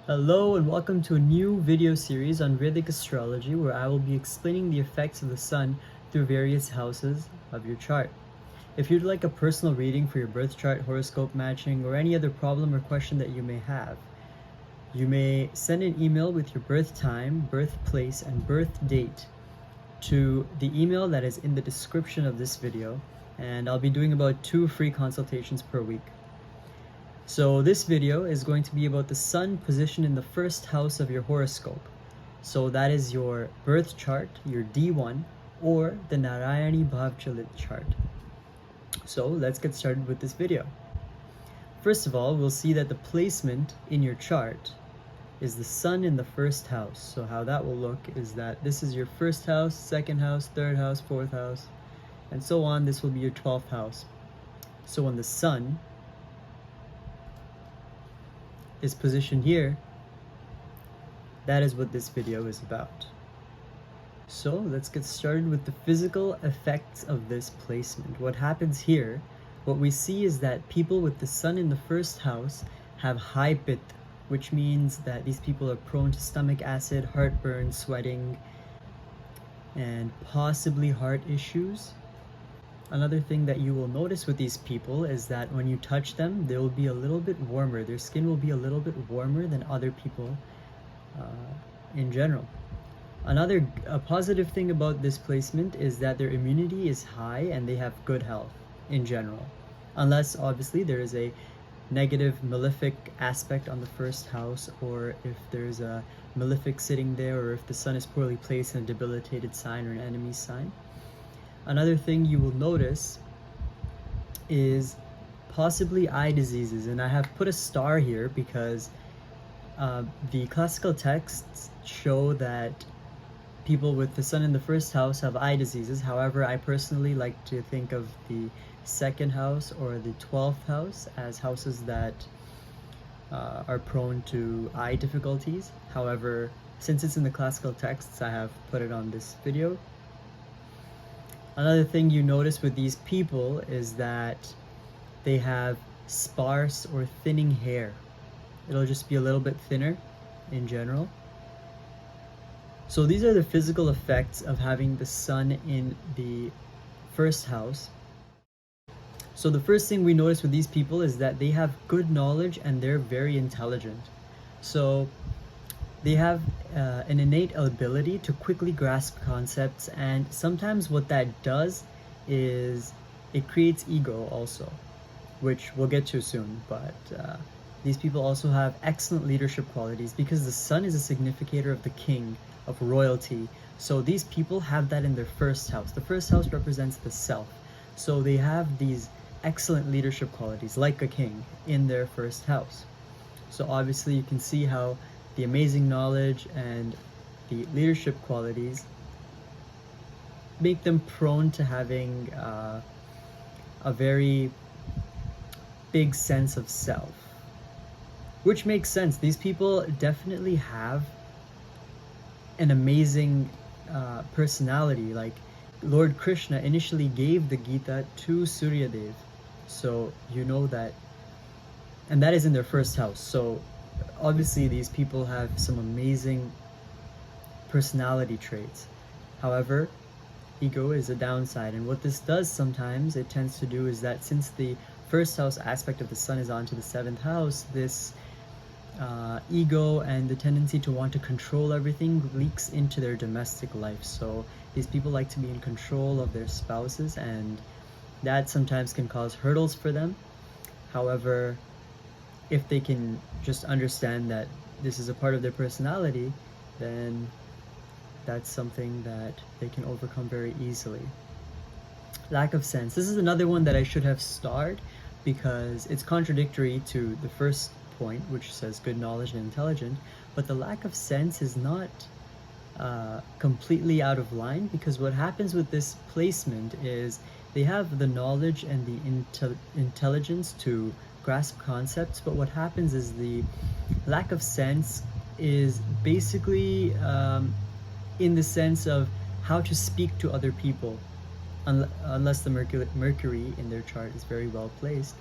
Hello and welcome to a new video series on Vedic Astrology where I will be explaining the effects of the sun through various houses of your chart. If you'd like a personal reading for your birth chart, horoscope matching, or any other problem or question that you may have, you may send an email with your birth time, birthplace, and birth date to the email that is in the description of this video, and I'll be doing about 2 free consultations per week. So this video is going to be about the sun position in the first house of your horoscope. So that is your birth chart, your D1, or the Narayani Bhavchalit chart. So let's get started with this video. First of all, we'll see that the placement in your chart is the sun in the first house. So how that will look is that this is your first house, second house, third house, fourth house, and so on. This will be your 12th house. So when the sun is positioned here, that is what this video is about. So let's get started with the physical effects of this placement. What happens here, what we see is that people with the sun in the first house have high pitta, which means that these people are prone to stomach acid, heartburn, sweating, and possibly heart issues. Another thing that you will notice with these people is that when you touch them, they will be a little bit warmer. Their skin will be a little bit warmer than other people in general. Another positive thing about this placement is that their immunity is high and they have good health in general. Unless obviously there is a negative malefic aspect on the first house, or if there's a malefic sitting there, or if the sun is poorly placed in a debilitated sign or an enemy sign. Another thing you will notice is possibly eye diseases, and I have put a star here because the classical texts show that people with the sun in the first house have eye diseases. However, I personally like to think of the second house or the 12th house as houses that are prone to eye difficulties. However, since it's in the classical texts, I have put it on this video. Another thing you notice with these people is that they have sparse or thinning hair. It'll just be a little bit thinner in general. So these are the physical effects of having the sun in the first house. So the first thing we notice with these people is that they have good knowledge and they're very intelligent. So they have an innate ability to quickly grasp concepts, and sometimes what that does is it creates ego also, which we'll get to soon. But these people also have excellent leadership qualities because the sun is a significator of the king, of royalty. So these people have that in their first house. The first house represents the self. So they have these excellent leadership qualities like a king in their first house. So obviously you can see how the amazing knowledge and the leadership qualities make them prone to having a very big sense of self, which makes sense. These people definitely have an amazing personality. Like Lord Krishna initially gave the Gita to Suryadev, so you know that, and that is in their first house. So obviously these people have some amazing personality traits. However, ego is a downside, and what this does sometimes, it tends to do, is that since the first house aspect of the sun is onto the 7th house, this ego and the tendency to want to control everything leaks into their domestic life. So these people like to be in control of their spouses, and that sometimes can cause hurdles for them. However, if they can just understand that this is a part of their personality, then that's something that they can overcome very easily. Lack of sense. This is another one that I should have starred because it's contradictory to the first point, which says good knowledge and intelligent, but the lack of sense is not completely out of line, because what happens with this placement is they have the knowledge and the intelligence to grasp concepts, but what happens is the lack of sense is basically in the sense of how to speak to other people, unless the Mercury in their chart is very well placed.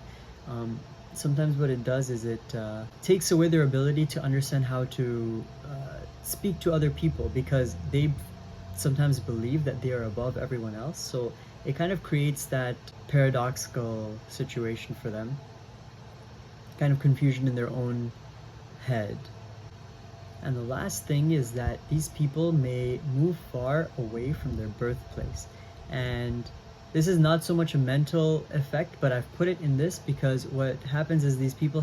sometimes what it does is it takes away their ability to understand how to speak to other people, because they sometimes believe that they are above everyone else. So it kind of creates that paradoxical situation for them, kind of confusion in their own head. And the last thing is that these people may move far away from their birthplace. And this is not so much a mental effect, but I've put it in this because what happens is these people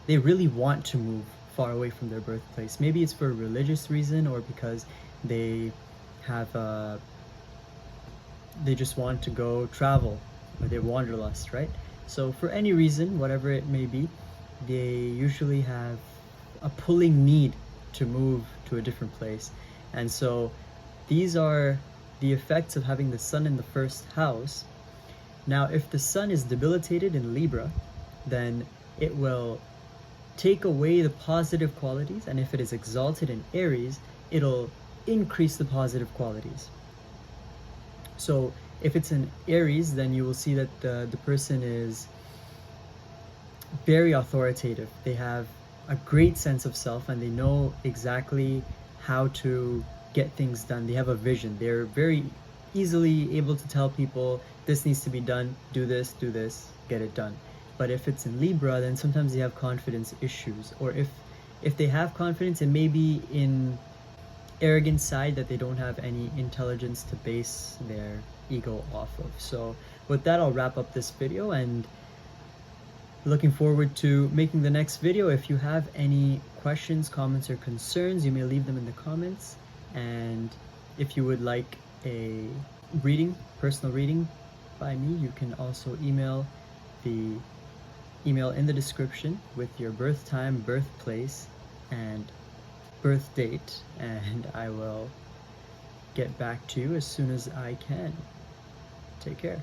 they really want to move far away from their birthplace. Maybe it's for a religious reason, or because they have they just want to go travel, or they wanderlust, right? So for any reason, whatever it may be, they usually have a pulling need to move to a different place. And so these are the effects of having the sun in the first house. Now, if the sun is debilitated in Libra, then it will take away the positive qualities, and if it is exalted in Aries, it'll increase the positive qualities. So if it's in Aries, then you will see that the person is very authoritative. They have a great sense of self, and they know exactly how to get things done. They have a vision. They're very easily able to tell people, this needs to be done, do this, get it done. But if it's in Libra, then sometimes they have confidence issues. Or if they have confidence, it may be in arrogant side, that they don't have any intelligence to base their ego off of. So with that, I'll wrap up this video, and looking forward to making the next video. If you have any questions, comments, or concerns, you may leave them in the comments. And if you would like a reading, personal reading by me, you can also email the email in the description with your birth time, birthplace, and birth date, and I will get back to you as soon as I can. Take care.